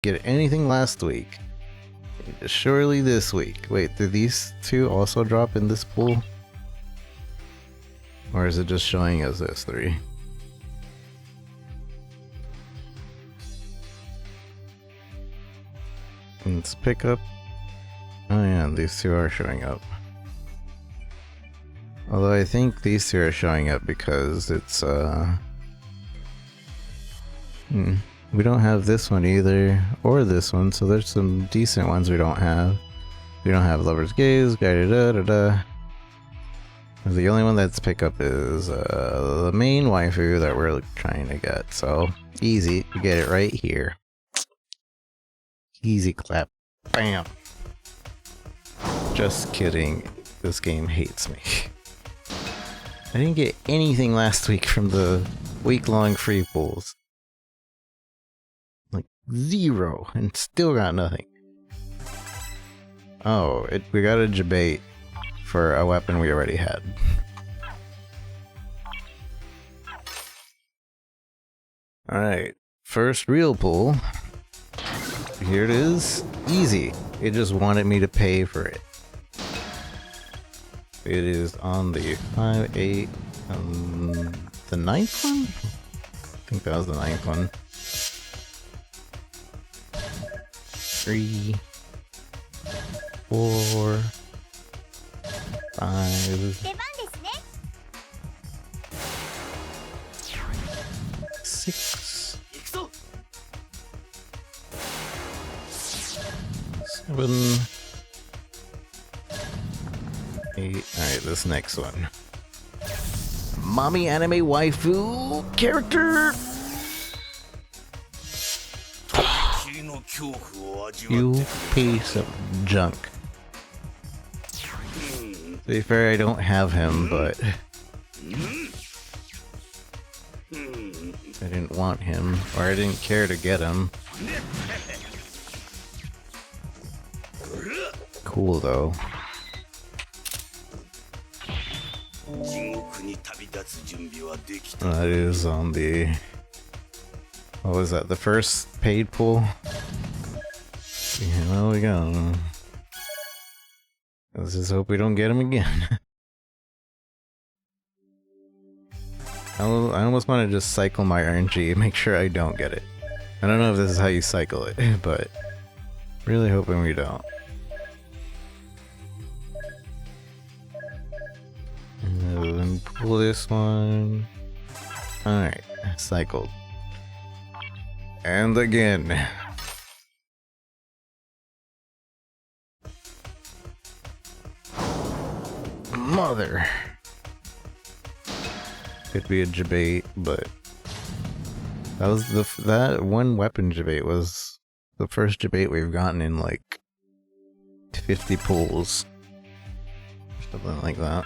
get anything last week, surely this week. Wait, did these two also drop in this pool? Or is it just showing us this three? Let's pick up. Oh yeah, these two are showing up. Although I think these two are showing up because it's we don't have this one either, or this one, so there's some decent ones we don't have. We don't have Lover's Gaze, the only one that's pick up is the main waifu that we're trying to get, so easy, we get it right here. Easy clap. Bam! Just kidding, this game hates me. I didn't get anything last week from the week-long free pulls. Like, 0, and still got nothing. Oh, we got a debate for a weapon we already had. Alright, first real pull. Here it is. Easy. It just wanted me to pay for it. It is on the 5-8, the 9th one? I think that was the 9th one. 3, 4, 5, 6, 7, 8. Alright, this next one. Mommy anime waifu character! You piece of junk. To be fair, I don't have him, but I didn't want him, or I didn't care to get him. Cool though. That is on the... What was that? The first paid pull? Yeah, well, we got him. Let's just hope we don't get him again. I almost want to just cycle my RNG and make sure I don't get it. I don't know if this is how you cycle it, but really hoping we don't. And then pull this one. Alright, cycled. And again. Mother. Could be a debate, but that was that one weapon debate was the first debate we've gotten in like 50 pulls. Something like that.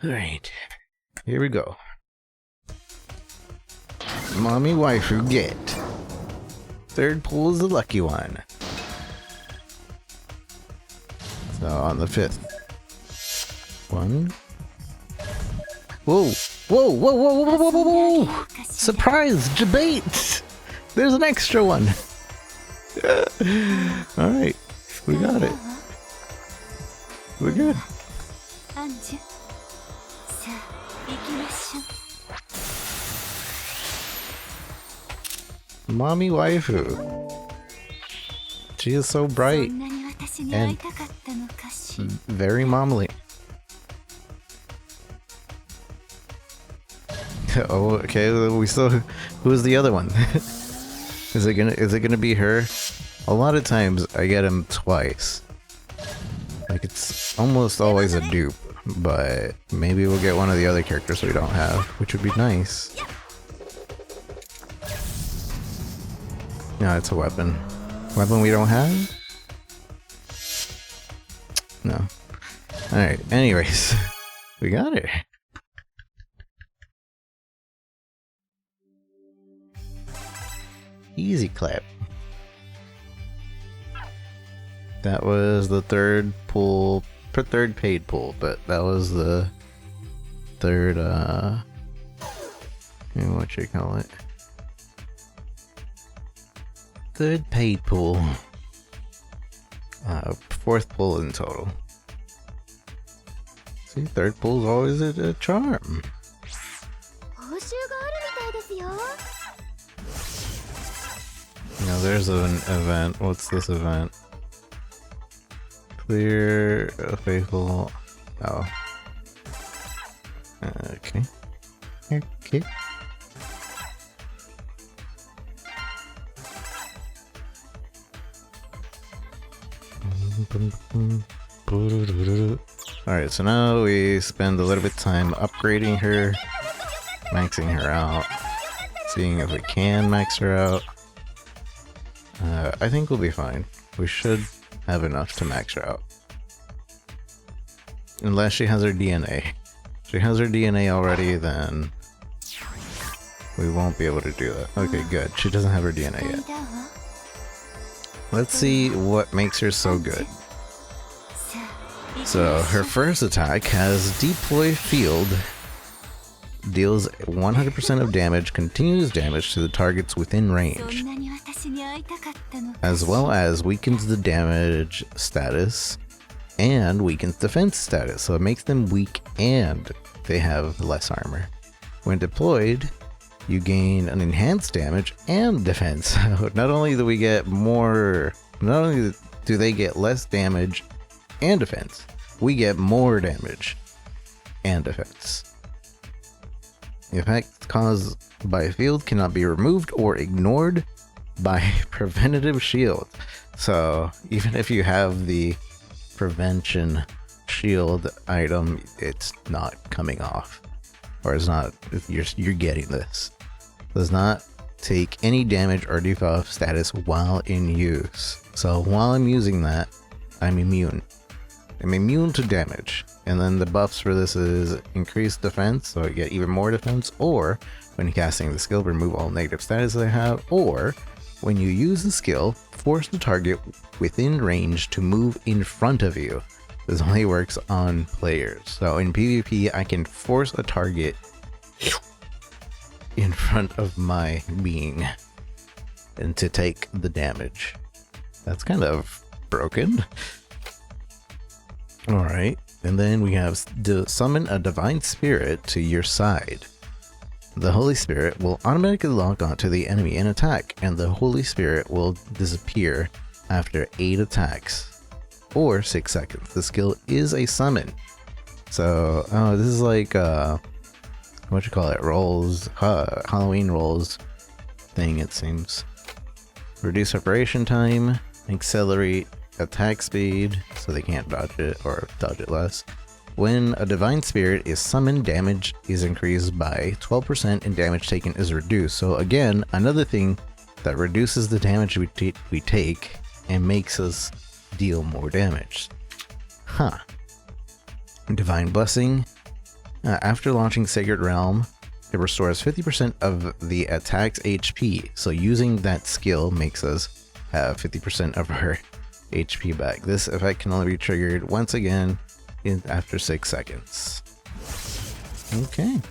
Alright. Here we go. Mommy waifu get. Third pull is the lucky one. So on the 5th. 1. Whoa! Whoa! Whoa! Whoa! Whoa! Whoa! Whoa! Whoa! Surprise! Debate! There's an extra one! Alright. We got it. We're good. Mommy waifu. She is so bright and very momly. Oh, okay. We still. Who's the other one? Is it gonna be her? A lot of times I get him twice. Like it's almost always a dupe, but maybe we'll get one of the other characters we don't have, which would be nice. No, it's a weapon. Weapon we don't have? No. Alright, anyways. We got it. Easy clap. That was the third pull, third paid pull, but that was the third, what you call it? Good paid pull. Fourth pull in total. See, third pull is always a charm. Now there's an event. What's this event? Clear a faithful. Oh. Okay. Okay. Alright, so now we spend a little bit of time upgrading her, maxing her out, seeing if we can max her out. I think we'll be fine. We should have enough to max her out. Unless she has her DNA. If she has her DNA already, then we won't be able to do that. Okay, good. She doesn't have her DNA yet. Let's see what makes her so good. So, her first attack has Deploy Field. Deals 100% of damage, continuous damage to the targets within range. As well as weakens the damage status and weakens defense status. So it makes them weak and they have less armor. When deployed, you gain an enhanced damage and defense. So not only do we get more, not only do they get less damage and defense, we get more damage and defense. The effect caused by a field cannot be removed or ignored by preventative shield. So even if you have the prevention shield item, it's not coming off, or it's not. You're getting this. Does not take any damage or debuff status while in use. So while I'm using that, I'm immune. I'm immune to damage. And then the buffs for this is increased defense, so I get even more defense, or when casting the skill, remove all negative status I have, or when you use the skill, force the target within range to move in front of you. This only works on players. So in PvP, I can force a target in front of my being and to take the damage. That's kind of broken. Alright, and then we have summon a divine spirit to your side. The Holy Spirit will automatically lock onto the enemy and attack, and the Holy Spirit will disappear after 8 attacks or 6 seconds. The skill is a summon. So, this is like, what you call it, rolls, Halloween rolls thing, it seems. Reduce operation time, accelerate attack speed, so they can't dodge it or dodge it less. When a divine spirit is summoned, damage is increased by 12% and damage taken is reduced. So again, another thing that reduces the damage we take and makes us deal more damage. Huh. Divine Blessing. After launching Sacred Realm, it restores 50% of the attack's HP. So using that skill makes us have 50% of our HP back. This effect can only be triggered once again after 6 seconds. Okay.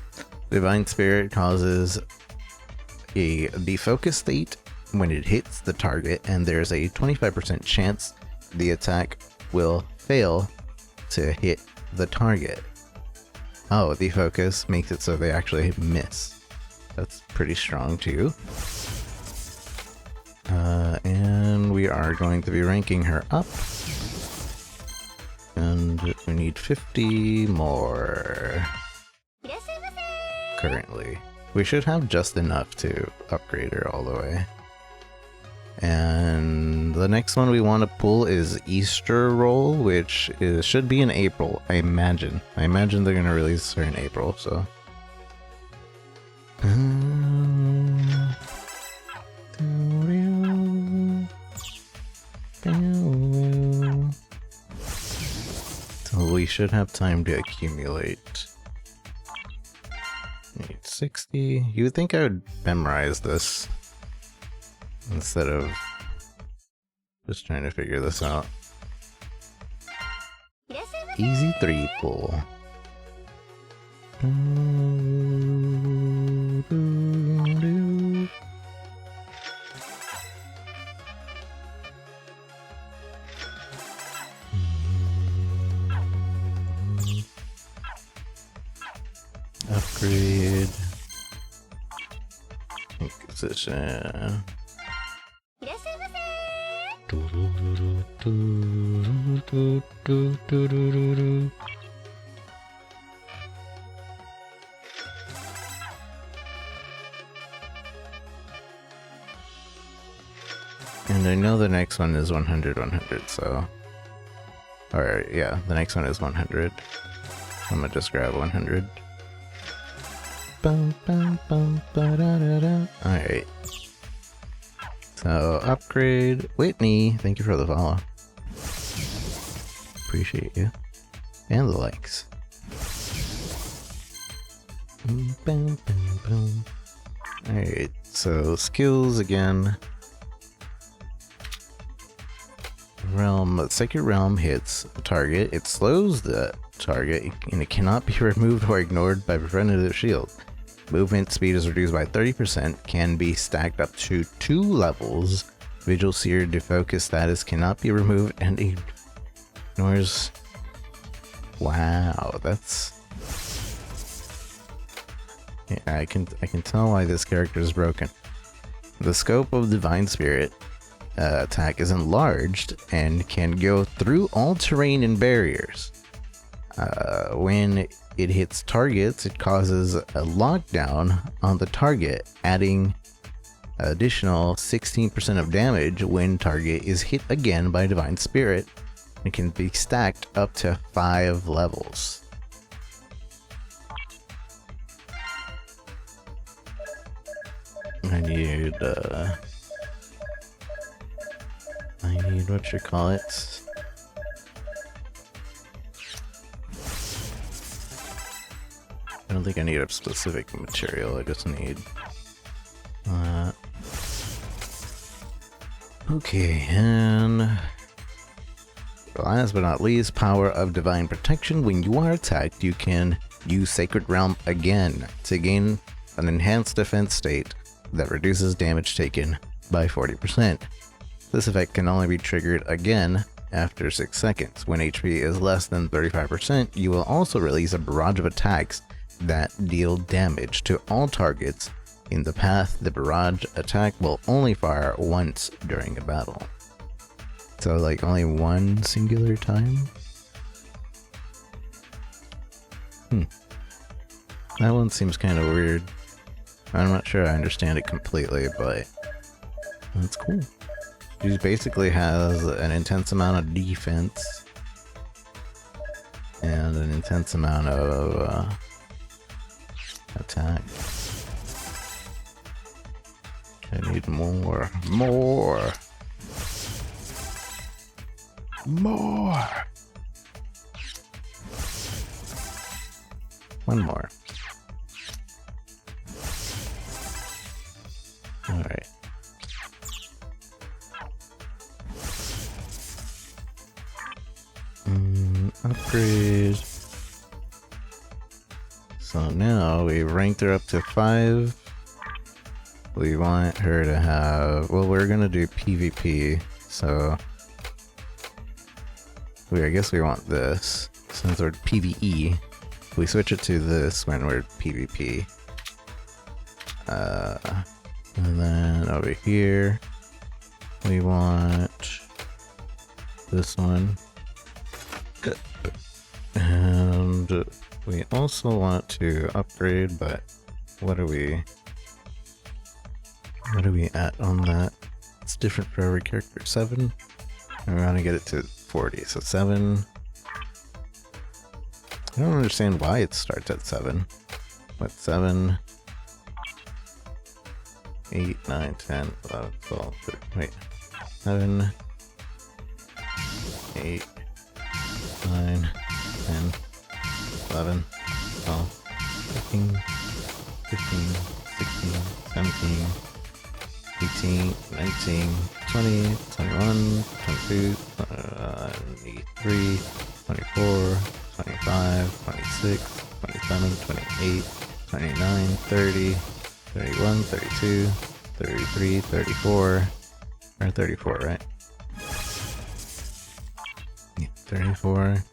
Divine Spirit causes a defocus state when it hits the target, and there's a 25% chance the attack will fail to hit the target. Oh, defocus makes it so they actually miss. That's pretty strong too. And we are going to be ranking her up. And we need 50 more. Currently. We should have just enough to upgrade her all the way. And the next one we want to pull is Easter Roll, which should be in April, I imagine. I imagine they're going to release her in April, so... So we should have time to accumulate. Need 60. You would think I would memorize this instead of just trying to figure this out. Easy 3 pull. upgrade. Inquisition. And I know the next one is 100, 100, so... Or, yeah, the next one is 100. I'm gonna just grab 100. Alright. So, upgrade. Whitney, thank you for the follow. Appreciate you. And the likes. Alright, so skills again. Sacred Realm hits the target. It slows the target, and it cannot be removed or ignored by preventative shield. Movement speed is reduced by 30%, can be stacked up to 2 levels. Vigil Seer defocus status cannot be removed and ignores. Wow, that's... Yeah, I can tell why this character is broken. The scope of Divine Spirit attack is enlarged and can go through all terrain and barriers. When it hits targets, it causes a lockdown on the target, adding additional 16% of damage when target is hit again by Divine Spirit. It can be stacked up to 5 levels. I need what you call it. I don't think I need a specific material, I just need okay, and last but not least, power of divine protection. When you are attacked, you can use Sacred Realm again to gain an enhanced defense state that reduces damage taken by 40%. This effect can only be triggered again after 6 seconds. When HP is less than 35%, you will also release a barrage of attacks that deal damage to all targets in the path. The barrage attack will only fire once during a battle. So like only one singular time? That one seems kind of weird. I'm not sure I understand it completely, but that's cool. He basically has an intense amount of defense and an intense amount of attack. I need more. One more. Alright. Upgrade. So now we ranked her up to 5. We want her to have, well, we're gonna do PvP, so I guess we want this since we're PvE. We switch it to this when we're PvP. And then over here we want this one. And we also want to upgrade, but what are we at on that? It's different for every character. 7, and we want to get it to 40, so 7. I don't understand why it starts at 7, but 7, 8, 9, 10, 11, 12, 13, wait, 7, 8, 9, 10, 11, 12, 13, 15, 16, 17, 18, 19, 20, 21, 22, 23, 24, 25, 26, 27, 28, 29, 30, 31, 32, 33, 34, or 34, right? Yeah, 34,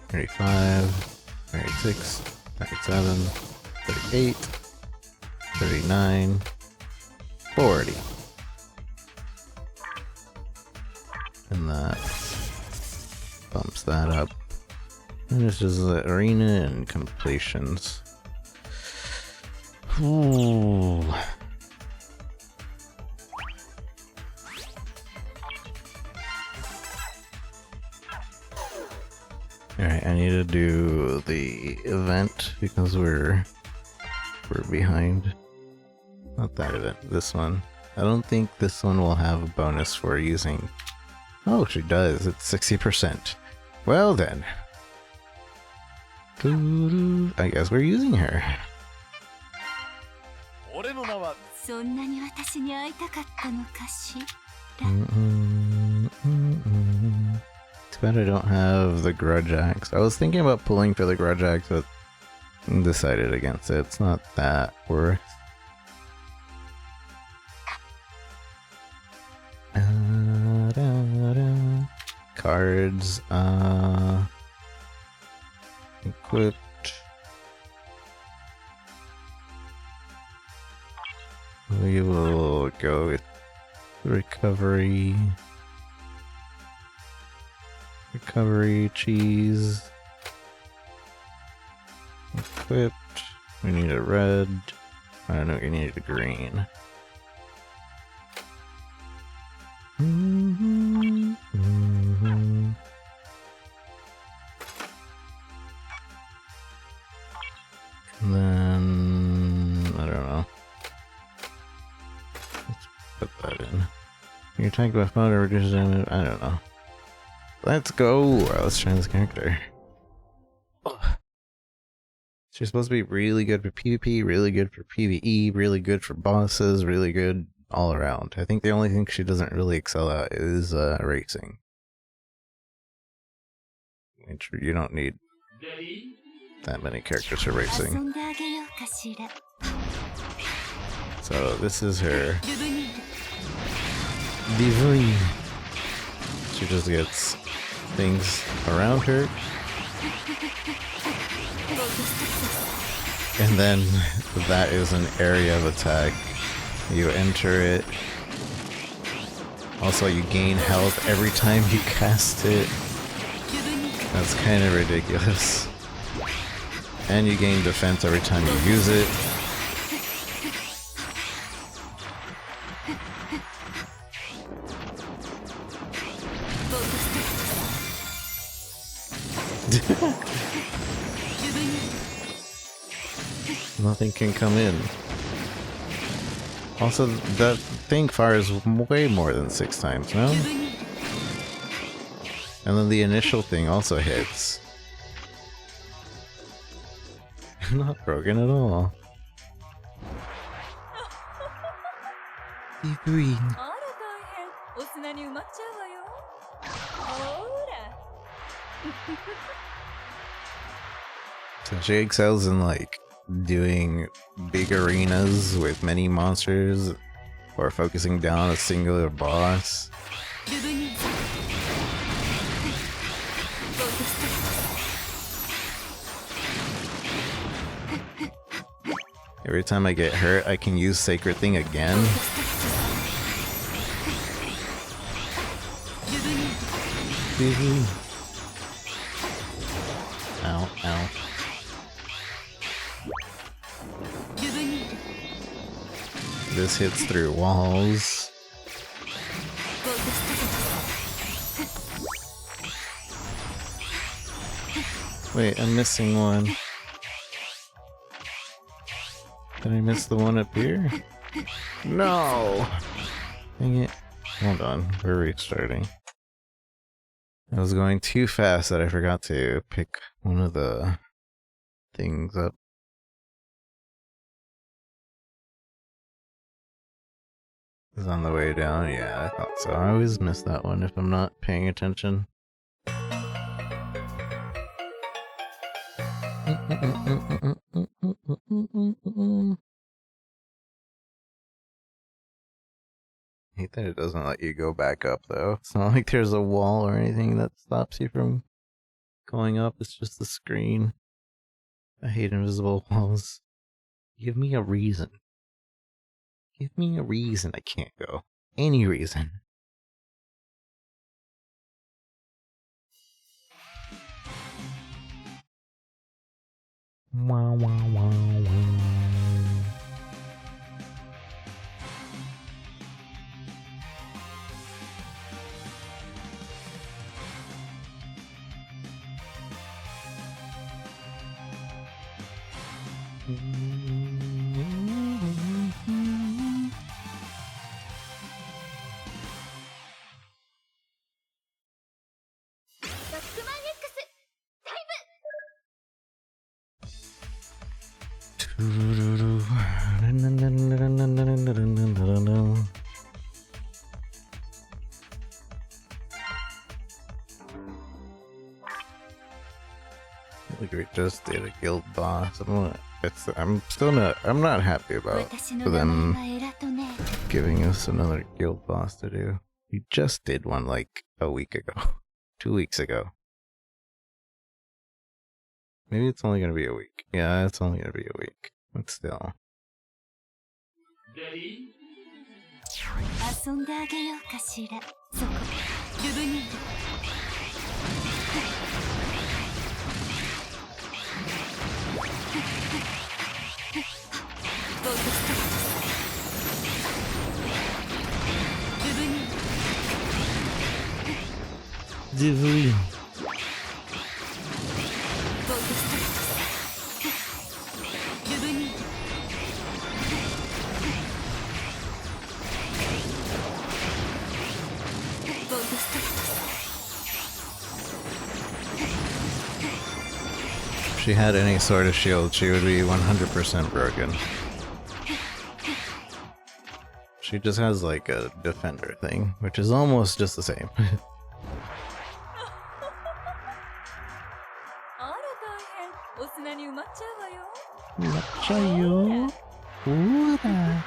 35, 36, 37, 38, 39, 40. And that bumps that up. And this is the arena and completions. Ooh. Alright, I need to do the event because we're behind. Not that event, this one. I don't think this one will have a bonus for using. Oh, she does. It's 60%. Well then. I guess we're using her. Too bad I don't have the grudge axe. I was thinking about pulling for the grudge axe, but decided against it. It's not that worth. Cards, equipped. We will go with recovery. Recovery, cheese. Equipped. We need a red. I don't know, we need a green. And then I don't know. Let's put that in. Your attack by phone or reduces damage. I don't know. Let's go. Let's try this character. She's supposed to be really good for PvP, really good for PvE, really good for bosses, really good all around. I think the only thing she doesn't really excel at is racing. You don't need that many characters for racing. So this is her. Divine. She just gets things around her. And then that is an area of attack. You enter it. Also, you gain health every time you cast it. That's kind of ridiculous. And you gain defense every time you use it. Nothing can come in. Also, that thing fires way more than 6 times, no? And then the initial thing also hits. Not broken at all. Be green. So she excels in like doing big arenas with many monsters or focusing down a singular boss. Every time I get hurt, I can use Sacred Thing again. Ow, ow. This hits through walls. Wait, I'm missing one. Did I miss the one up here? No! Dang it. Hold on, we're restarting. I was going too fast that I forgot to pick one of the things up. Is on the way down? Yeah, I thought so. I always miss that one if I'm not paying attention. I hate that it doesn't let you go back up though. It's not like there's a wall or anything that stops you from going up. It's just the screen. I hate invisible walls. Give me a reason. Give me a reason I can't go. Any reason. Wow, wow, wow, wow. Like we just did a guild boss. I'm not happy about them giving us another guild boss to do. We just did one like a week ago. 2 weeks ago. Maybe it's only gonna be a week. Yeah, it's only gonna be a week. But still. Ready? 遊んであげようかしら。そこルブニード。ボートストルブニード。ジブリン。ボートストルブニード。If she had any sort of shield, she would be 100% broken. She just has like a defender thing, which is almost just the same. あら大変。お砂に埋まっちゃうわよ。 Machayo. Ura.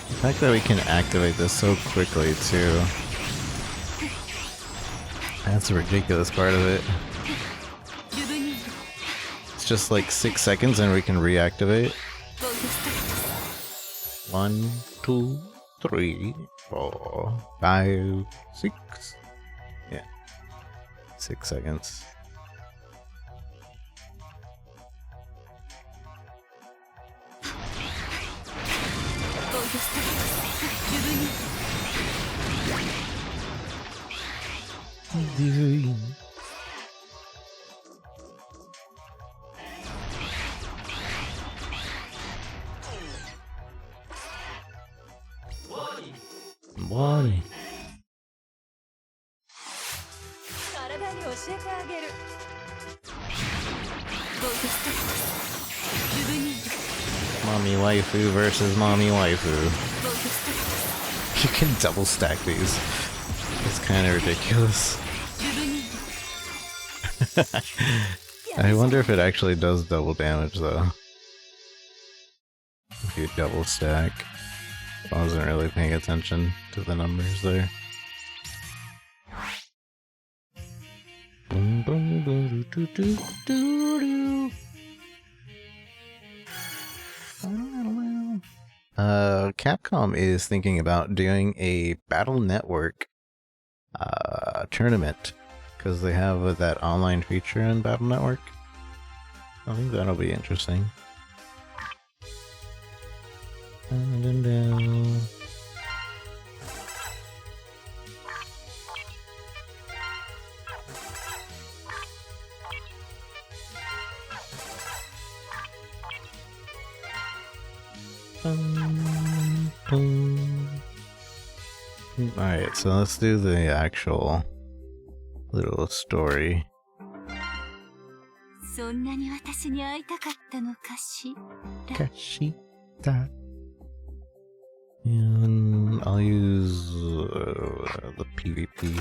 The fact that we can activate this so quickly too. That's the ridiculous part of it. It's just like 6 seconds and we can reactivate. 1, 2, 3, 4, 5, 6. Yeah. 6 seconds. Boy. 体に教えてあげる。Mommy waifu versus mommy waifu. You can double stack these. It's kind of ridiculous. I wonder if it actually does double damage though. If you double stack. I wasn't really paying attention to the numbers there. Boom, boom, boom, doo, doo, doo, doo. Capcom is thinking about doing a Battle Network tournament because they have that online feature in Battle Network. I think that'll be interesting. Dun, dun, dun. Alright, so let's do the actual little story. そんなに私に会いたかったのかしら。 Kashita. And I'll use the PvP,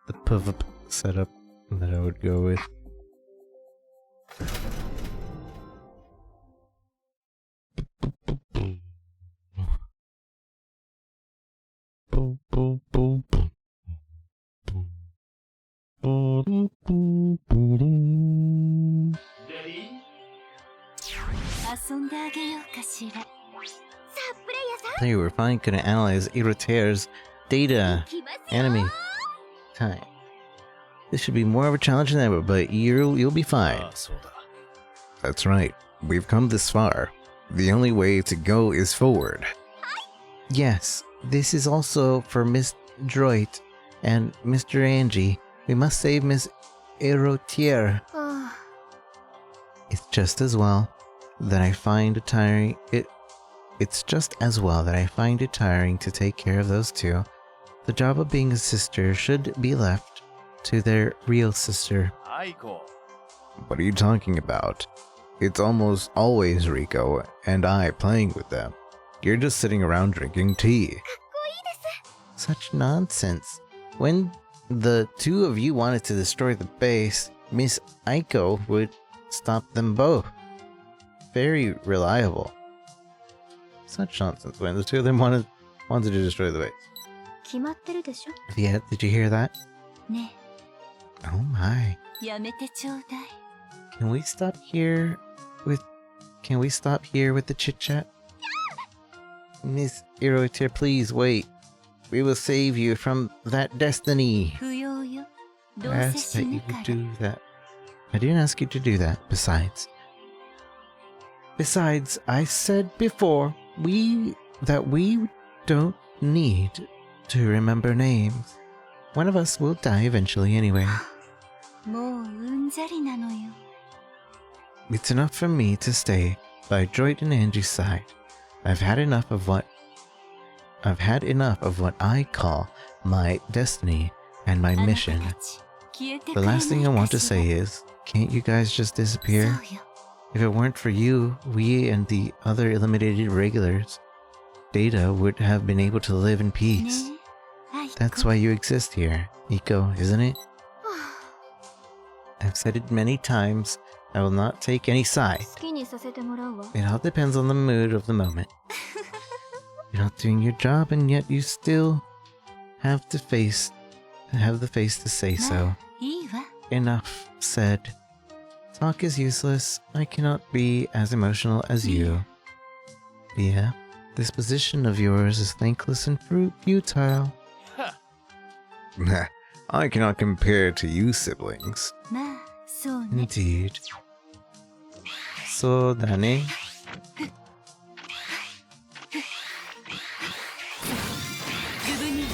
the PvP setup that I would go with. Ready? 遊んであげようかしら。さあ、プレイヤーさん。 Hey, we're finally gonna analyze Erotear's data. いきますよ。 Enemy time. This should be more of a challenge than ever, but you'll be fine. ああ、そうだ。 That's right. We've come this far. The only way to go is forward. Yes, this is also for Miss Droit and Mr. Angie. We must save Miss Erotier. はあ It's just as well that I find it tiring. It's just as well that I find it tiring to take care of those two. The job of being a sister should be left to their real sister. はい、行こ What are you talking about? It's almost always Rico and I playing with them. You're just sitting around drinking tea. Such nonsense. When the two of you wanted to destroy the base, Miss Aiko would stop them both. Very reliable. Such nonsense when the two of them wanted to destroy the base. 決まってるでしょ Yeah, did you hear that? ね Oh my. え、やめてちょうだい。 Can we stop here with the chit chat? Miss Erotier, please wait. We will save you from that destiny. 不要よ。どう I せ asked 死 that ぬ you か would ら。 do that. I didn't ask you to do that. Besides, I said before we don't need to remember names. One of us will die eventually anyway. もううんざりなのよ。 It's enough for me to stay by Droid and Angie's side. I've had enough of what I call my destiny and my あなた mission. たち消えて The くれない last thing I want to かしら say is, can't you guys just そ disappear? うよ。 If it weren't for you, we and the other eliminated regulars, Data would have been able to live in ね peace. え、アイコ。 That's why you exist here, Iko, isn't it? は I've said it many times. I will not take any あ side. 好きにさせてもらうわ。 It all depends on the mood of the moment. You're not doing your job, and yet you still have the face to say ま so. あ、いいわ。 Enough said. Talk is useless. I cannot be as emotional as you. Yeah, this position of yours is thankless and futile. Huh. I cannot compare to you siblings. まあ、そうね。 Indeed. So, Dane. 自分に。ボー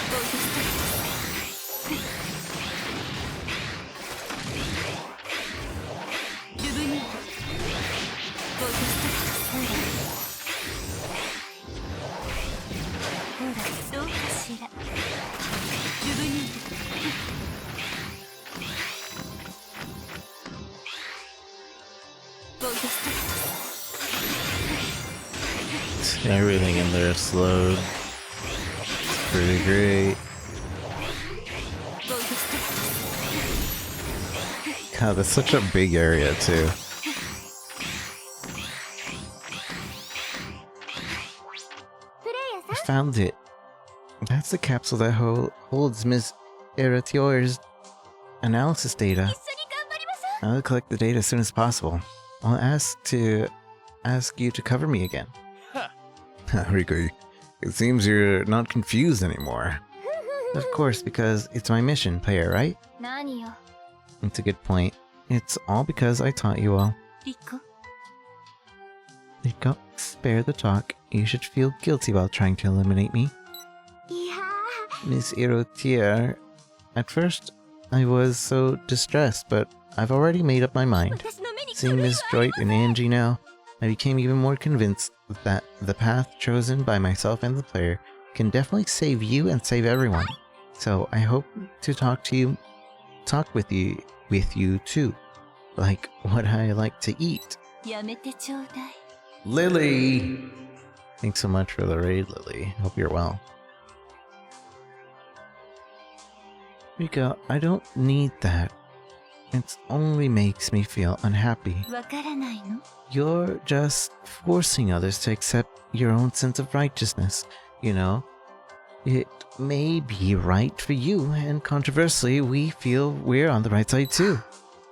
トスタート。自分に。ボートスタート。ほら、どうかしら。自分に。ボートスタート。 Everything in there is slowed. It's pretty great. ボートスタート。 God, that's such a big area, too. プレイヤー I さん。 found it. That's the capsule that holds Miss Eratior's analysis data. 一緒に頑張りましょう。 I'll collect the data as soon as possible. I'll ask you to cover me again. Rico, it seems you're not confused anymore. Of course, because it's my mission, player, right? 何よ、 That's a good point. It's all because I taught you all. リコ。 Rico, spare the talk. You should feel guilty while trying to eliminate me. いや Miss Erotier, at first, I was so distressed, but I've already made up my ー、 mind. 私の目に Seeing Miss Droit and Angie now, I became even more convinced that the path chosen by myself and the player can definitely save you and save everyone. So I hope to talk with you too, like what I like to eat. やめてちょうだい。 Lily! Thanks so much for the raid, Lily. Hope you're well. Rika, I don't need that. It only makes me feel unhappy. わからないの？ You're just forcing others to accept your own sense of righteousness, you know? It may be right for you, and controversially, we feel we're on the right side too.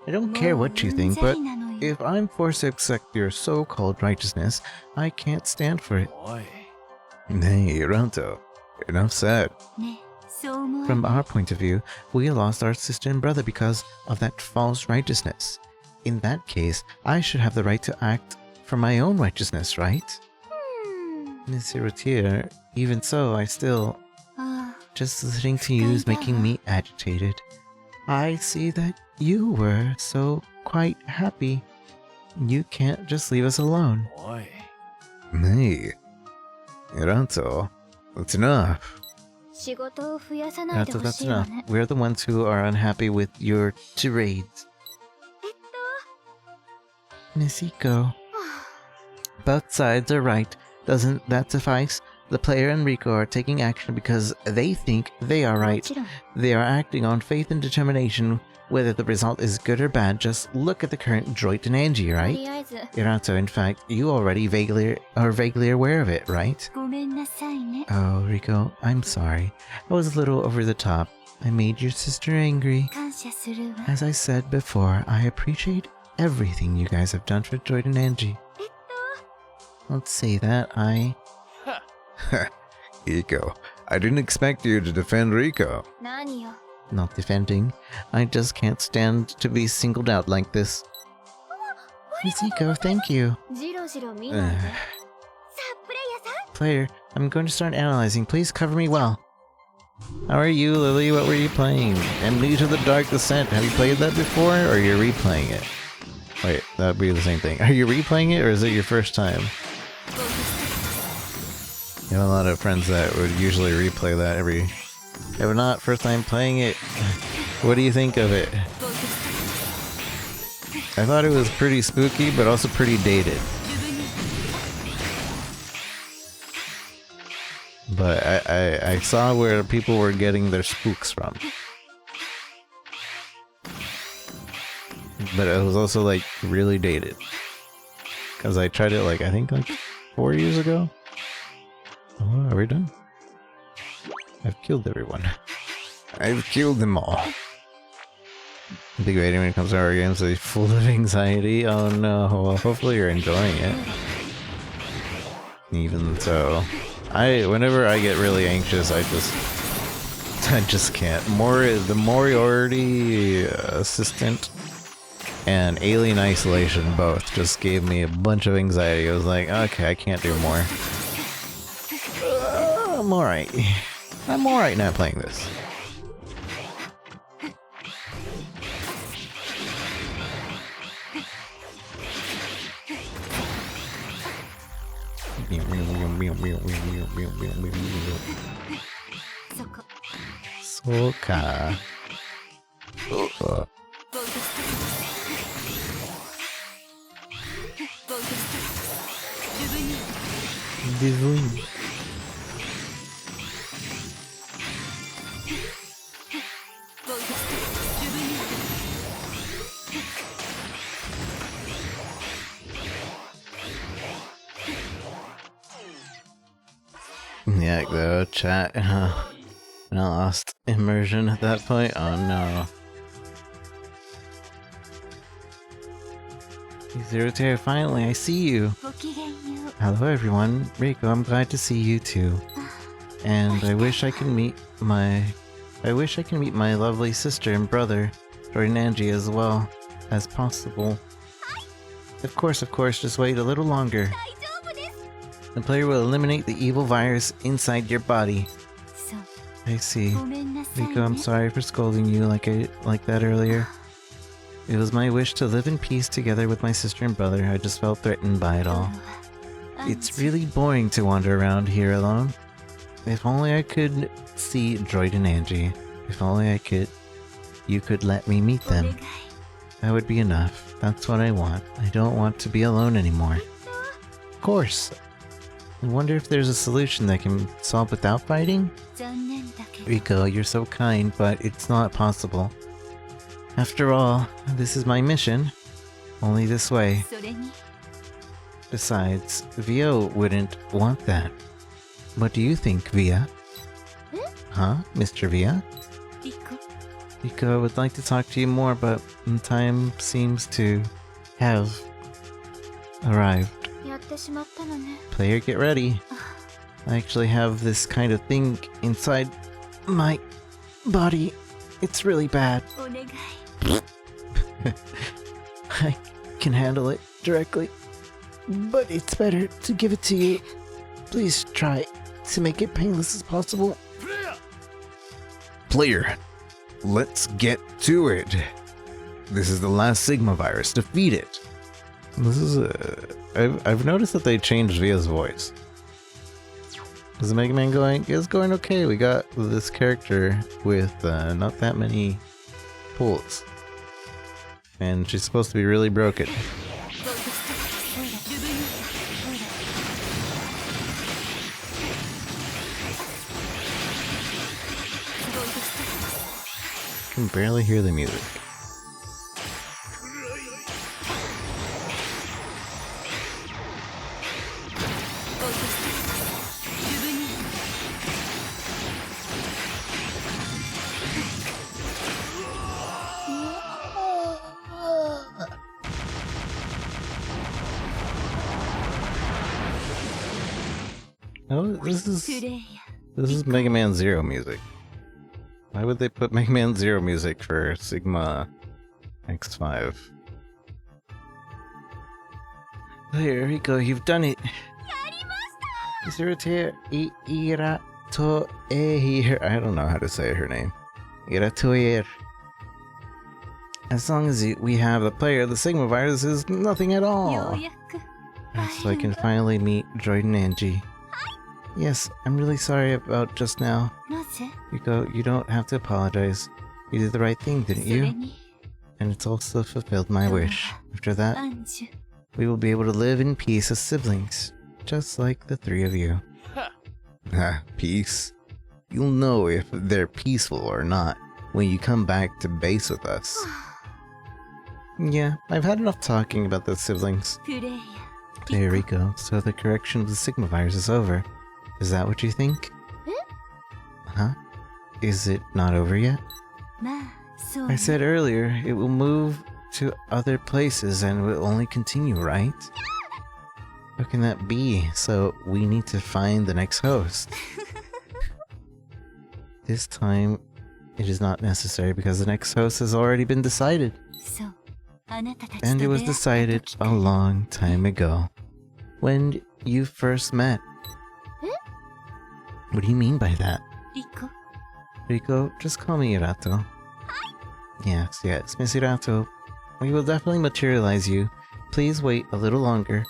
I don't care what you think, but if I'm forced to accept your so-called righteousness, I can't stand for it. Boy. Hey, Ronto. Enough said. ね、そう思わ From ない？ our point of view, we lost our sister and brother because of that false righteousness. In that case, I should have the right to act for my own righteousness, right? Miss Hirotier, even so, I still... あ Just listening to you is making me agitated. I see that you were so quite happy. You can't just leave us alone. Boy. Hey, Ronto, that's enough. あ、仕事を増やさないで Ronto, ほ that's しいわ enough. ね。 We're the ones who are unhappy with your tirades. Miss Iko, both sides are right. Doesn't that suffice? The player and Rico are taking action because they think they are も right. ちろん。 They are acting on faith and determination. Whether the result is good or bad, just look at the current Droid and Angie, と right? りあえず、 Irato, in fact, you already vaguely aware of it, right? ごめんなさいね。 Oh, Rico, I'm sorry. I was a little over the top. I made your sister angry. 感謝するわ。 As I said before, I appreciate everything you guys have done for Droid and Angie. Don't say that, Iko, I didn't expect you to defend Rico. 何よ。 Not defending. I just can't stand to be singled out like this. Miss Iko, thank you. じろじろ見ないで。 Uh, さあ、プレイヤーさん。 player, I'm going to start analyzing. Please cover me well. How are you, Lily? What were you playing? Enemy to the Dark Descent. Have you played that before, or are you replaying it? Wait, that would be the same thing. Are you replaying it, or is it your first time? You have a lot of friends that would usually replay that every... If not, first time playing it. What do you think of it? I thought it was pretty spooky, but also pretty dated. But I saw where people were getting their spooks from. But it was also like really dated. Because I tried it like, I think like 4 years ago. Oh, are we done? I've killed everyone. I've killed them all. I think waiting when it comes to our games is full of anxiety. Oh no, well hopefully you're enjoying it. Even so, whenever I get really anxious, I just can't. The Moriarty assistant and Alien Isolation both just gave me a bunch of anxiety. I was like, okay, I can't do more. I'm alright. I'm alright not playing this. Soka. Disney. Yeah, though, chat. I lost immersion at that point. Oh no. Zero Terror, finally, I see you. ごきげんよう。 Hello everyone. Reiko, I'm glad to see you too. And I wish I can meet my lovely sister and brother, Jordan and Angie, as well as possible. Of course, just wait a little longer. 大丈夫です。 The player will eliminate the evil virus inside your body. そう。 I see. ごめんなさいね。 Rico, I'm sorry for scolding you like that earlier. It was my wish to live in peace together with my sister and brother. I just felt threatened by it all. It's really boring to wander around here alone. If only I could see Droid and Angie. If only you could let me meet them. That would be enough. That's what I want. I don't want to be alone anymore. Of course. I wonder if there's a solution that can solve without fighting? Rico, you're so kind, but it's not possible. After all, this is my mission. Only this way. Besides, Via wouldn't want that. What do you think, Via? Huh, Mr. Via? Rico, I would like to talk to you more, but time seems to have arrived. Player, get ready. I actually have this kind of thing inside my body. It's really bad. I can handle it directly, but it's better to give it to you. Please try to make it painless as possible. Player, let's get to it. This is the last Sigma virus. Defeat it. This is I've noticed that they changed Via's voice. Is the Mega Man going? It's going okay. We got this character with not that many pulls. And she's supposed to be really broken. I can barely hear the music. Oh, this is Mega Man Zero music. Why would they put Mega Man Zero music for Sigma X5? There we go, you've done it! Zero-Tear Iratoeir. I don't know how to say her name. Iratoeir. As long as we have the player, the Sigma virus is nothing at all. So I can finally meet Droid and Angie. Yes, I'm really sorry about just now. Rico, you don't have to apologize. You did the right thing, didn't you? And it's also fulfilled my wish. After that, we will be able to live in peace as siblings. Just like the three of you. Peace? You'll know if they're peaceful or not when you come back to base with us. Yeah, I've had enough talking about the siblings. There we go. So the correction of the Sigma virus is over. Is that what you think? Huh? Is it not over yet? I said earlier, it will move to other places and will only continue, right? How can that be? So we need to find the next host. This time, it is not necessary because the next host has already been decided. And it was decided a long time ago. When you first met. What do you mean by that? Rico, just call me Irato. Yes, Miss Irato. We will definitely materialize you. Please wait a little longer.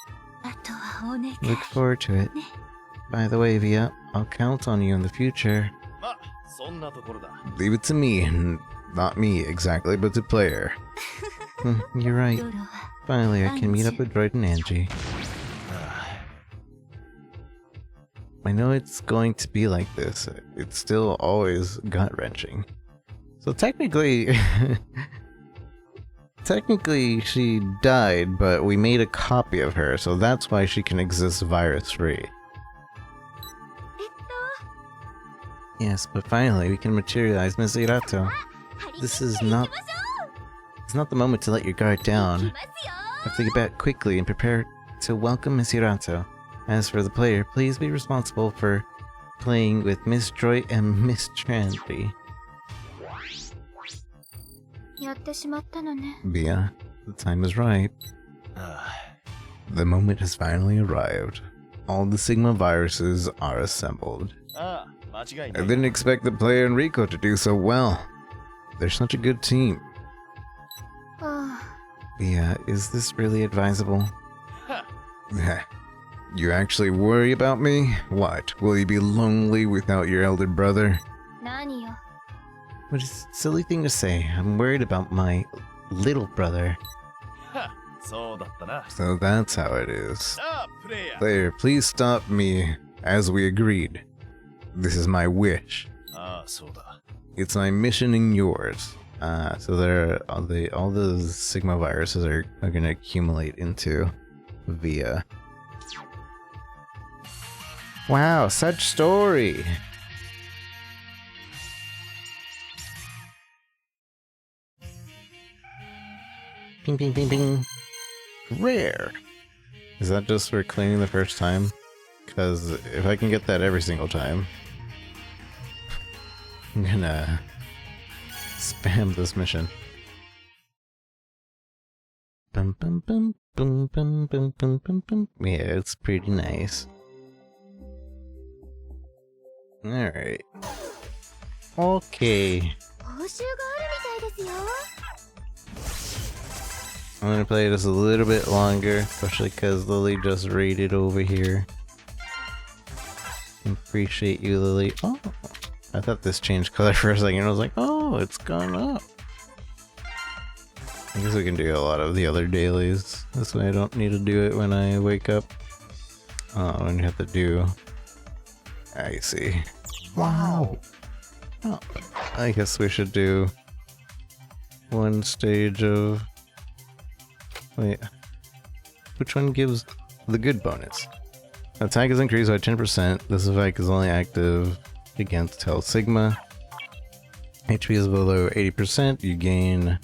Look forward to it. By the way, Via, I'll count on you in the future. Leave it to me. Not me exactly, but the player. You're right. Finally, I can meet up with Droid and Angie. I know it's going to be like this. It's still always gut-wrenching. So technically... technically she died, but we made a copy of her, so that's why she can exist virus-free. Yes, but finally we can materialize Miss Irato. This is not... It's not the moment to let your guard down. Have to get back quickly and prepare to welcome Miss Irato. As for the player, please be responsible for playing with Miss Droid and Miss Tranby. Via, the time is right. The moment has finally arrived. All the Sigma viruses are assembled. I didn't expect the player and Rico to do so well. They're such a good team. Yeah, is this really advisable? Huh. You actually worry about me? What, will you be lonely without your elder brother? 何よ What is a silly thing to say? I'm worried about my little brother. そうだったな。 So that's how it is. さあ、プレイヤー。 Player, please stop me, as we agreed. This is my wish. ああ、そうだ。 It's my mission and yours. So there, all the Sigma viruses are going to accumulate into Via. Wow, such story! Ping, ping, ping, ping. Rare! Is that just for cleaning the first time? Because if I can get that every single time, I'm gonna spam this mission. Bum, bum, bum, bum, bum, bum, bum, bum, bum. Yeah, it's pretty nice. Alright. Okay. 報酬があるみたいですよ I'm gonna play this a little bit longer, especially because Lily just raided over here. Appreciate you, Lily. Oh, I thought this changed color for a second. I was like, oh, it's gone up. I guess we can do a lot of the other dailies. This way I don't need to do it when I wake up. Oh, and you have to do... I see. Wow! Oh, I guess we should do one stage of... Wait. Which one gives the good bonus? Attack is increased by 10%. This effect is only active against Hell Sigma. HP is below 80%. You gain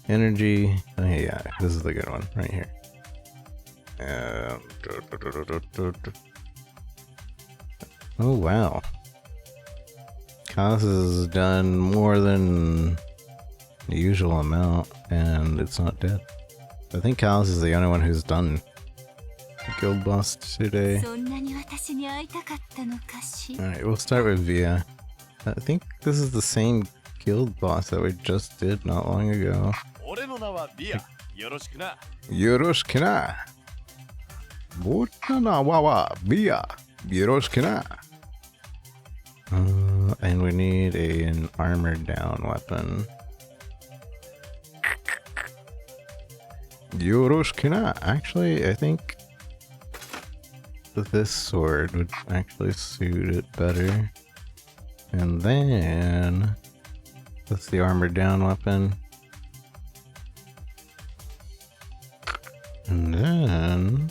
energy. Oh, yeah, this is the good one right here. Oh, wow. Cos has done more than the usual amount, and it's not dead. I think Callus is the only one who's done the guild boss today. そんなに私に会いたかったのかしら Alright, we'll start with Via. I think this is the same guild boss that we just did not long ago. 俺の名はビア。よろしくな。 Yoroshikina! Botana wawa Via! Yoroshikina! And we need an armored down weapon. Yoroshikina! Actually, I think this sword would actually suit it better. And then that's the armored down weapon. And then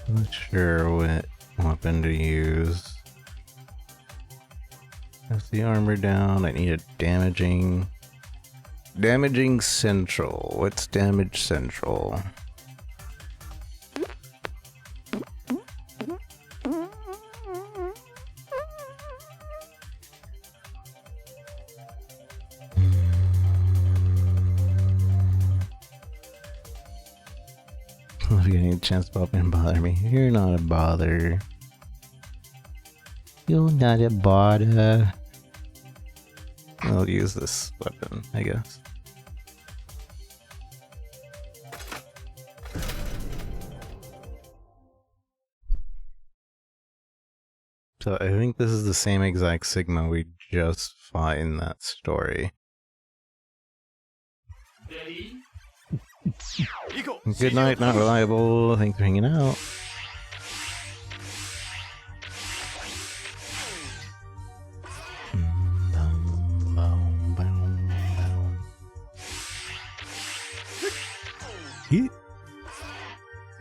I'm not sure what weapon to use. That's the armor down. I need a damaging central. What's damage central? If you get a chance to pop in and bother me, you're not a bother. You're not a bother. I'll use this weapon, I guess. So I think this is the same exact Sigma we just fought in that story. Ready? 行こう。 Good night, not reliable. Thanks for hanging out.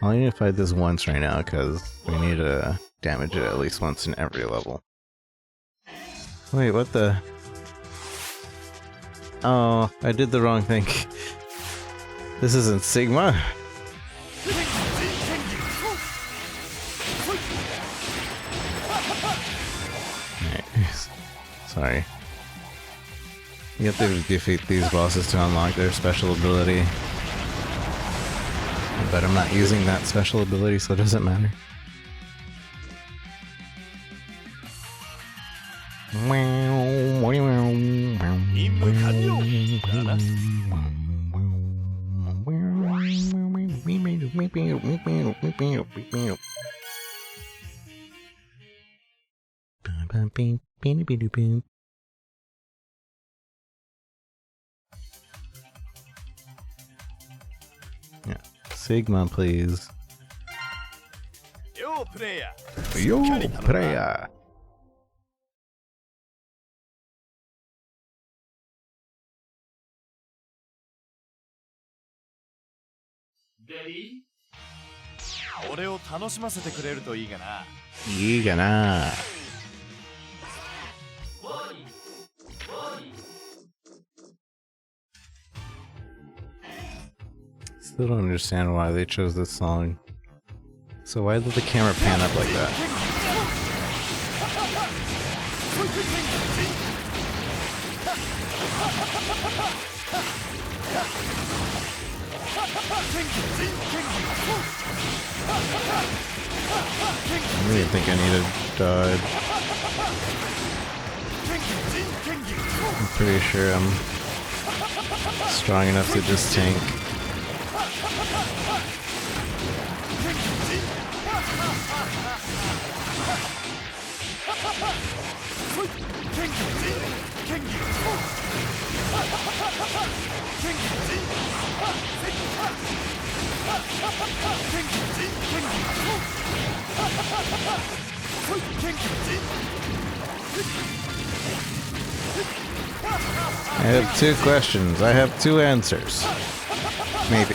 I'll need to fight this once right now because we need to damage it at least once in every level. Wait, what the? Oh, I did the wrong thing. This isn't Sigma. Alright, sorry. You have to defeat these bosses to unlock their special ability. But I'm not using that special ability, so it doesn't matter. 任務完了だな。Yeah. Sigma, please. よプレイヤー。 Yo, しっかり頼むな。 Preya. 俺を楽しませてくれるといいがな。いいかな。Still don't understand why they chose this song. So why did the camera pan up like that? I don't even think I need to dodge. I'm pretty sure I'm strong enough to just tank. I have 2 questions. I have 2 answers. Maybe.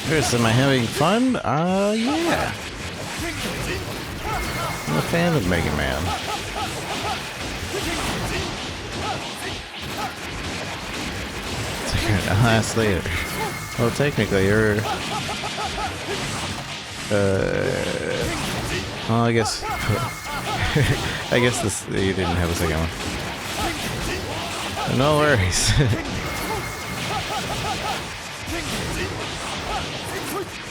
Chris, am I having fun? Yeah. I'm a fan of Mega Man. I'll ask later. Well, technically, you're... well, I guess... I guess this... You didn't have a second one. No worries.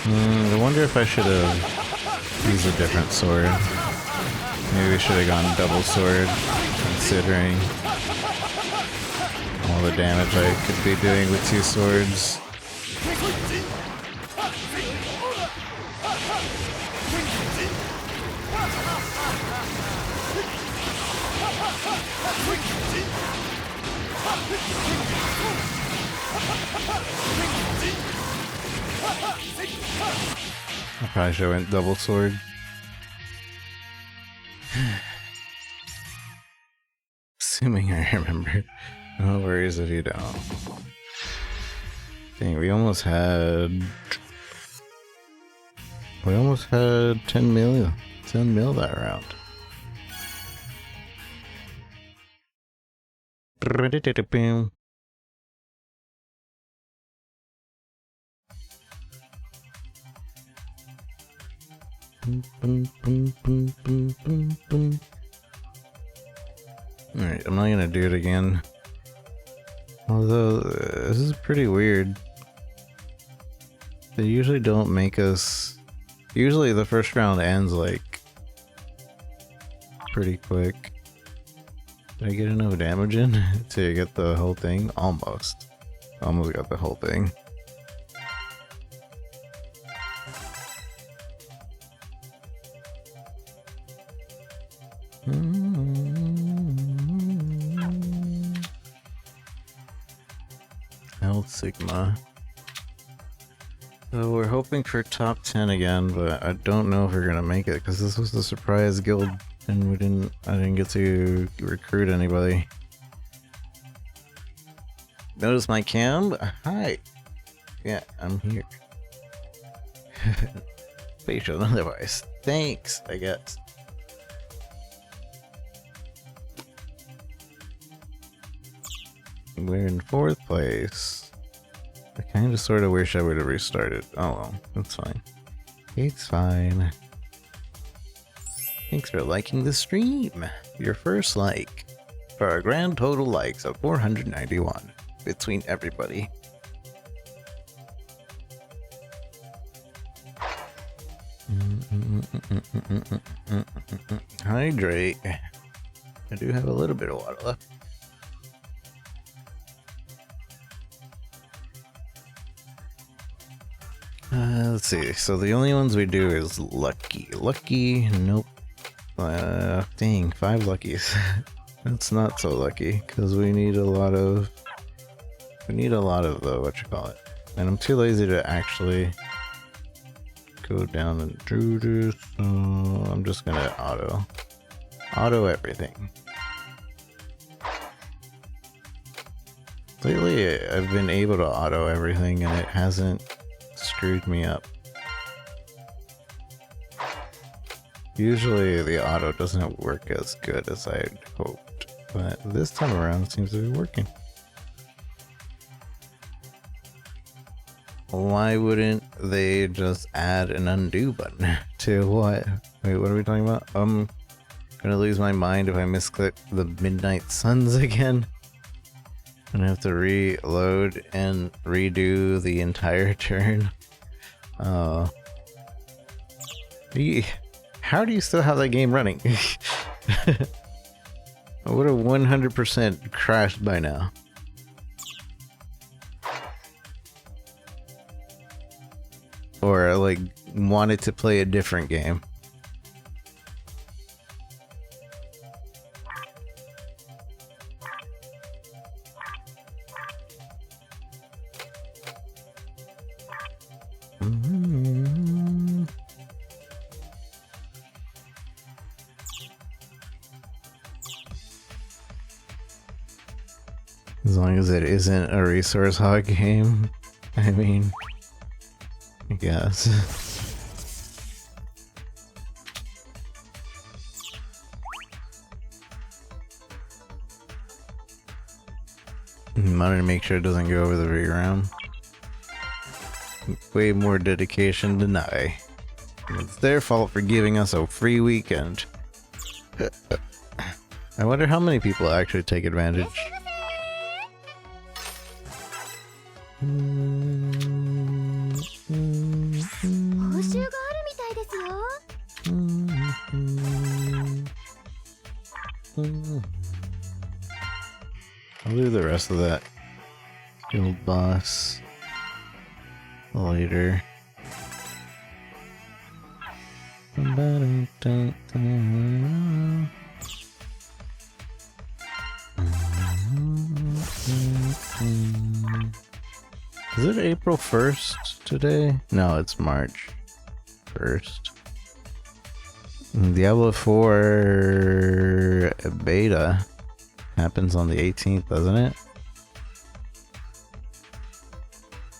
I wonder if I should have used a different sword. Maybe we should have gone double sword, considering all the damage I could be doing with 2 swords. I probably should have went double sword. Assuming I remember. No worries if you don't. Dang, we almost had 10 mil that round. Alright, I'm not gonna do it again. Although, this is pretty weird. They usually don't make us... Usually the first round ends, like, pretty quick. Did I get enough damage in to get the whole thing? Almost. Almost got the whole thing. Health Sigma. So we're hoping for top 10 again, but I don't know if we're gonna make it because this was the surprise guild and I didn't get to recruit anybody. Notice my cam? Hi. Yeah, I'm here. Facial and otherwise. Thanks, I guess. We're in 4th place. I kind of sort of wish I would have restarted. Oh well, that's fine. It's fine. Thanks for liking the stream. Your first like. for a grand total likes of 491 between everybody. Hydrate. I do have a little bit of water left. Let's see. So the only ones we do is lucky. Lucky, nope. Dang, 5 luckies. That's not so lucky because we need a lot of the what you call it. And I'm too lazy to actually go down and do this. So I'm just gonna auto everything. Lately, I've been able to auto everything and it hasn't screwed me up. Usually the auto doesn't work as good as I had hoped, but this time around it seems to be working. Why wouldn't they just add an undo button to what? Wait, what are we talking about? I'm gonna lose my mind if I misclick the Midnight Suns again. I'm gonna have to reload and redo the entire turn. How do you still have that game running? I would have 100% crashed by now. Or like wanted to play a different game. As long as it isn't a resource hog game, I mean, I guess. Wanted to make sure it doesn't go over the reround. Way more dedication than I. It's their fault for giving us a free weekend. I wonder how many people actually take advantage. I'll do the rest of that guild boss later. Is it April 1st today? No, it's March 1st. Diablo 4 beta happens on the 18th, doesn't it?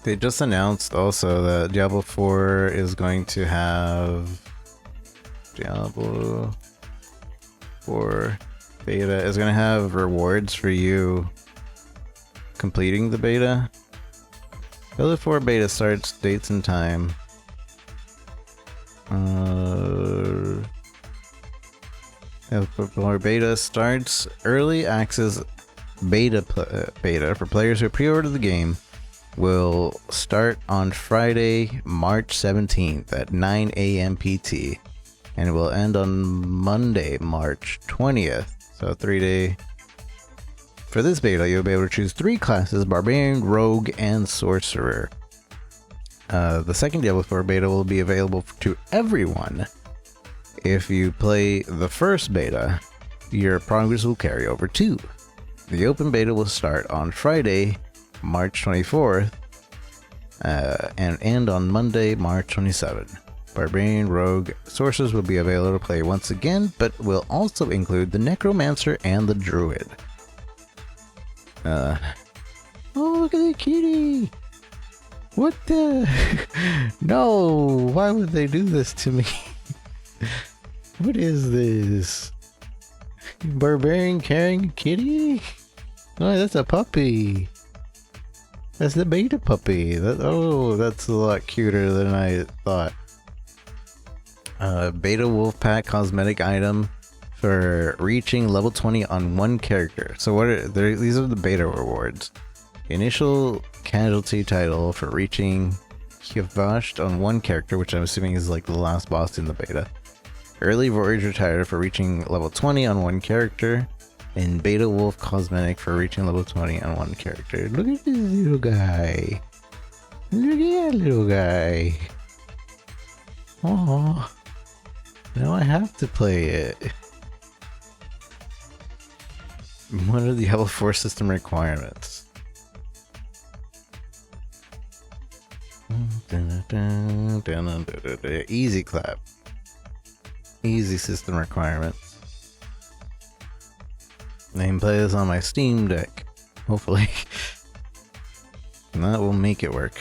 They just announced also that Diablo 4 is going to have Diablo 4 beta is going to have rewards for you completing the beta. Diablo 4 beta starts dates and time. Diablo beta starts early access beta for players who pre-order the game will start on Friday, March 17th at 9 a.m. PT, and it will end on Monday, March 20th. So 3-day. For this beta, you'll be able to choose 3 classes: Barbarian, Rogue, and Sorcerer. The second Diablo 4 beta will be available to everyone. If you play the first beta, your progress will carry over too. The open beta will start on Friday, March 24th, and end on Monday, March 27th. Barbarian, Rogue, Sorcerers will be available to play once again, but will also include the Necromancer and the Druid. Oh, look at the kitty! What the? No! Why would they do this to me? What is this? Barbarian carrying a kitty? Oh, that's a puppy. That's the beta puppy. Oh, that's a lot cuter than I thought. Beta Wolfpack cosmetic item for reaching level 20 on one character. So these are the beta rewards. Initial casualty title for reaching Kivasht on one character, which I'm assuming is like the last boss in the beta. Early Voyager title for reaching level 20 on one character. And Beta Wolf cosmetic for reaching level 20 on one character. Look at this little guy. Look at that little guy. Oh, now I have to play it. What are the level 4 system requirements? Easy clap. Easy system requirements. I can play this on my Steam Deck, hopefully. And that will make it work.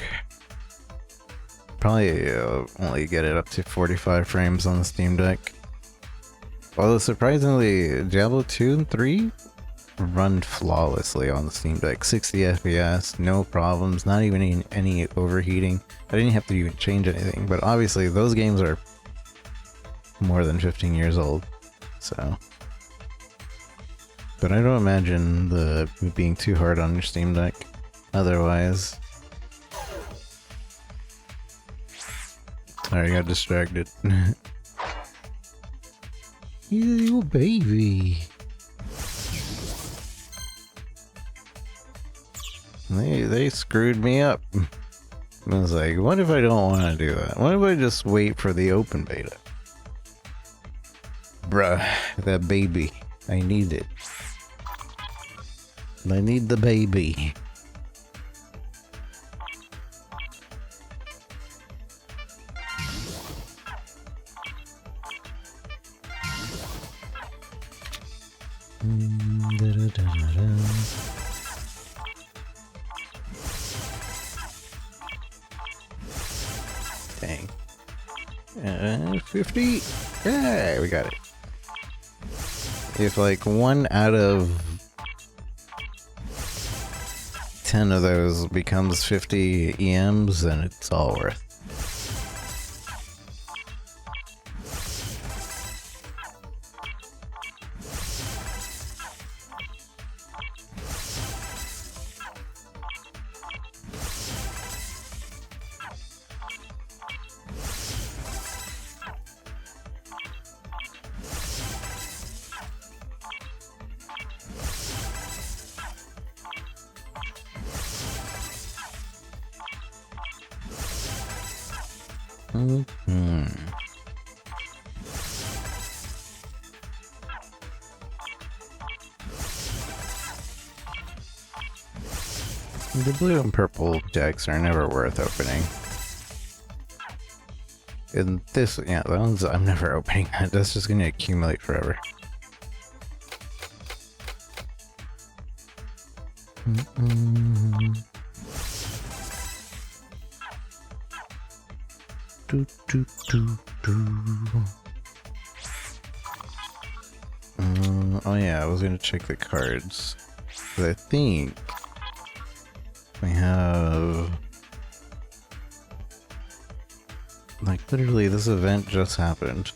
Probably only get it up to 45 frames on the Steam Deck. Although surprisingly, Diablo 2 and 3 run flawlessly on the Steam Deck. 60 FPS, no problems, not even any overheating. I didn't have to even change anything, but obviously those games are more than 15 years old, so... But I don't imagine it being too hard on your Steam Deck. Otherwise... Sorry, I got distracted. He's a little baby. They screwed me up. I was like, what if I don't want to do that? What if I just wait for the open beta? Bruh, that baby. I need it. I need the baby. Dang. 50. Yeah, we got it. If like 1 out of 10 of those becomes 50 EMs, then it's all worth. The blue and purple decks are never worth opening. And this, yeah, that one's, I'm never opening that. That's just gonna accumulate forever. Oh yeah, I was gonna check the cards. But I think we have, like, literally this event just happened.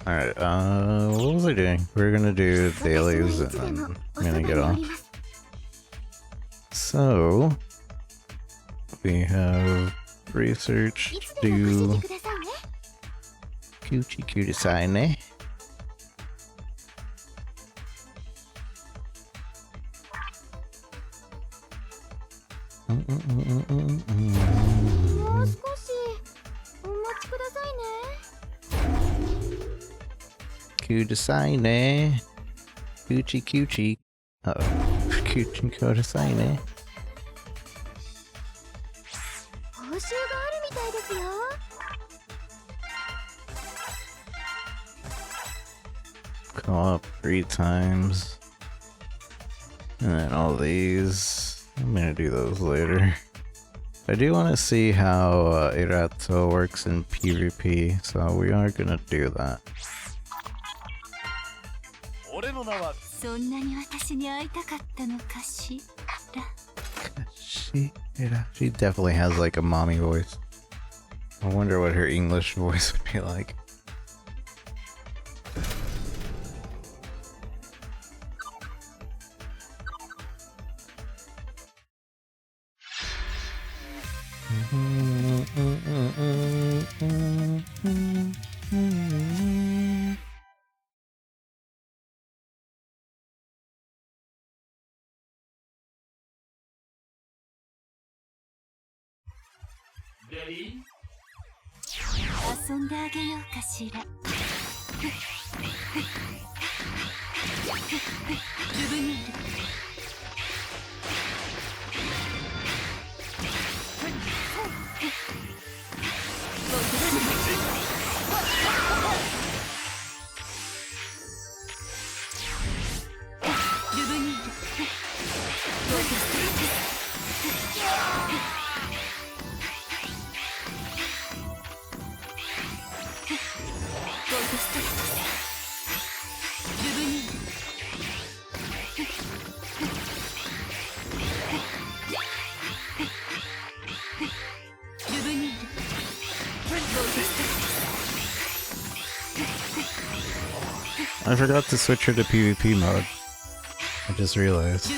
Alright, what was I doing? We're gonna do dailies and then I'm gonna get off. So, we have research, do Cutie cutie sign, eh? Cutie sign, eh? Coochie coochie. Uh-oh. Coochie cutie sign, eh? Come up 3 times. And then all these. I'm gonna do those later. I do want to see how Irato works in PvP, so we are gonna do that. She definitely has like a mommy voice. I wonder what her English voice would be like. Ready? 遊んであげようかしら。ルブニール。ルブニール。I forgot to switch her to PvP mode. I just realized.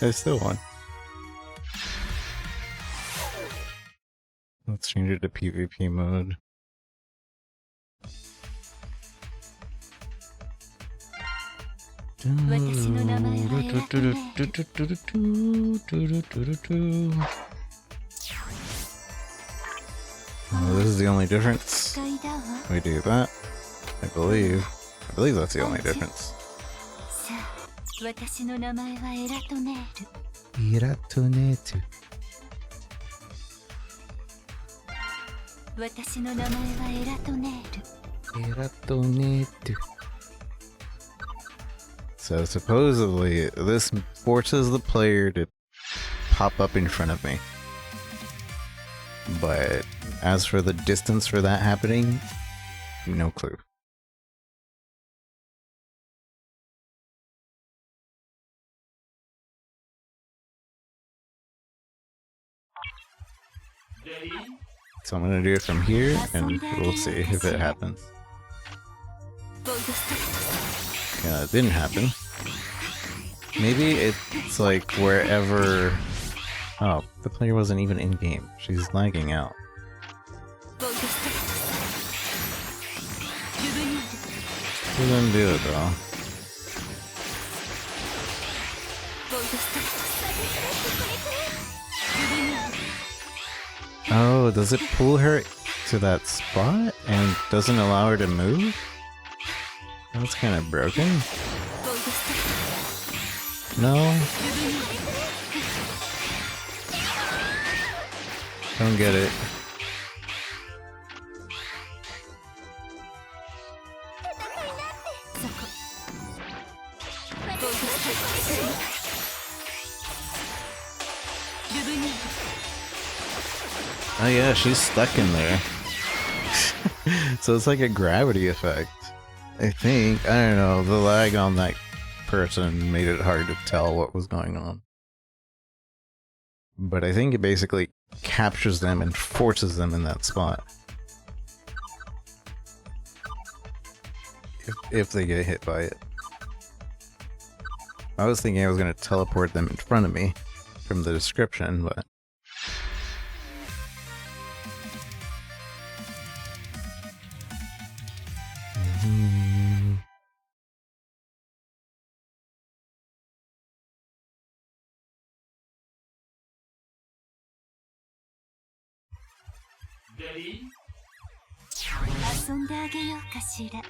I still won. Let's change it to PvP mode. Oh, this is the only difference. We do that. I believe that's the only difference. 私の名前はエラトネール。エラトネート。私の名前はエラトネール。エラトネート。So supposedly, this forces the player to pop up in front of me. But as for the distance for that happening, no clue. So I'm gonna do it from here, and we'll see if it happens. Yeah, it didn't happen. Maybe it's like wherever... Oh, the player wasn't even in-game. She's lagging out. We're gonna do it though. Oh, does it pull her to that spot and doesn't allow her to move? That's kind of broken. No? Don't get it. Oh yeah, she's stuck in there. So it's like a gravity effect. I think. I don't know, the lag on that person made it hard to tell what was going on. But I think it basically captures them and forces them in that spot. If they get hit by it. I was thinking I was going to teleport them in front of me from the description, but... Ready? 遊んであげようかしら。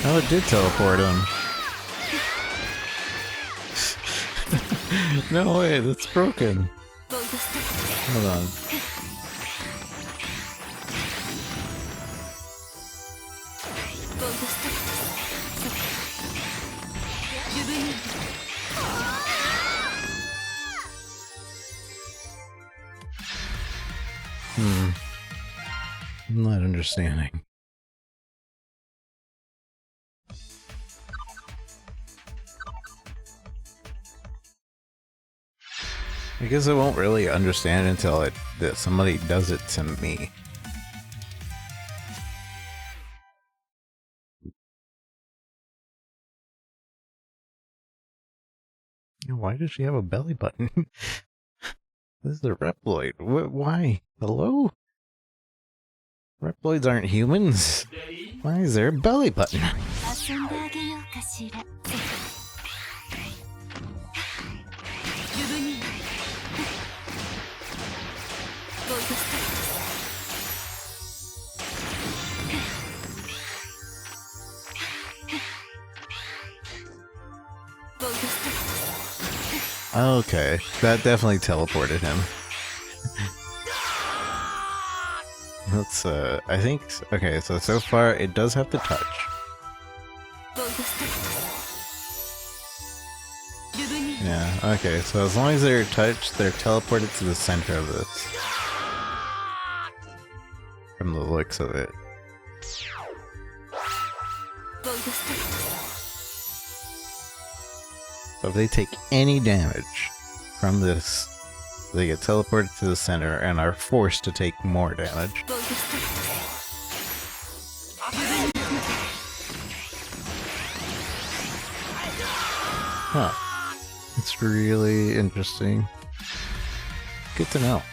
Oh, it did teleport him. No way, that's broken. Hold on. I'm not understanding. I guess I won't really understand until that somebody does it to me. Why does she have a belly button? This is a Reploid. Why? Hello? Reploids aren't humans. Why is there a belly button? Okay, that definitely teleported him. Let's, I think, okay, so far it does have to touch. Yeah, okay, so as long as they're touched, they're teleported to the center of this. From the looks of it. So if they take any damage from this, they get teleported to the center and are forced to take more damage. Huh. It's really interesting. Good to know.